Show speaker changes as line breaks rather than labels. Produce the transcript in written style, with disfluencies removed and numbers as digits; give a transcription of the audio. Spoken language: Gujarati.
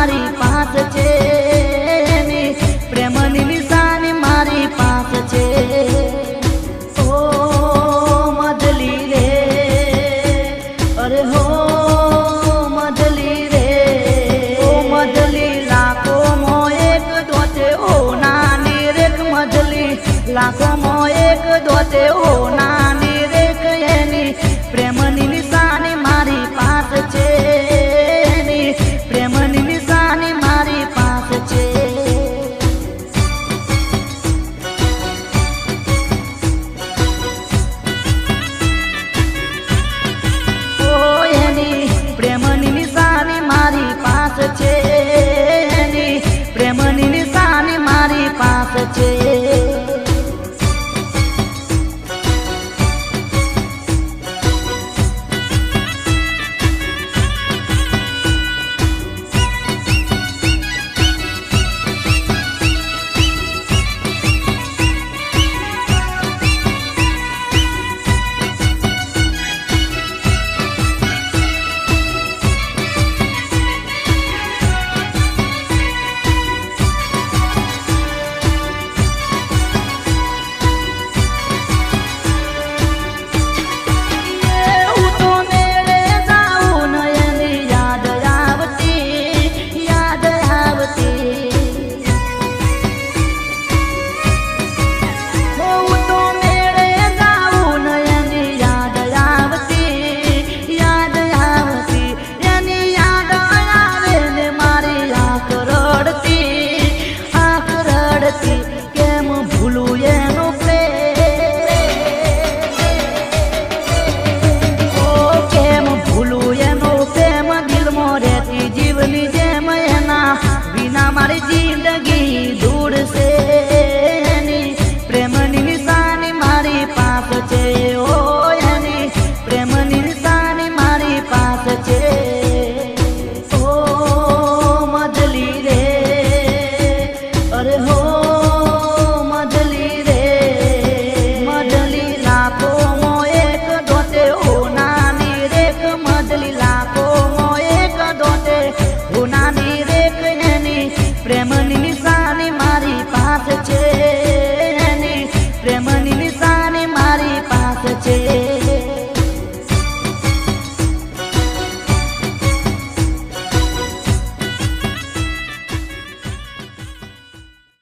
મારી પાસ છે પ્રેમની નિશાની મારી પાસ છે ઓ મધલી રે અરે હો મધલી રે ઓ મધલી લાખો મો એક દોતે ઓ નાની રેખ મધલી લાખો મો એક દોતે ઓ નાની રેખ એની પ્રેમની નિશાની મારી પાસ છે પ્રેમની નિશાની મારી પાસ છે ઓ એની પ્રેમની નિશાની મારી પાસ છે એની પ્રેમની નિશાની મારી પાસ છે મારી જિંદગી દૂર છે પ્રેમની નિશાની મારી પાસ છે ઓ એની પ્રેમની નિશાની મારી પાસ છે ઓ મધલી રે અરે હો મધલી રે મધલી લાખો મો એક દોતે ઓ નાની રેખ મધલી લાખો મો એક દોતે ઓ નાની રેખ પ્રેમની નિશાની મારી પાસ છે એની પ્રેમ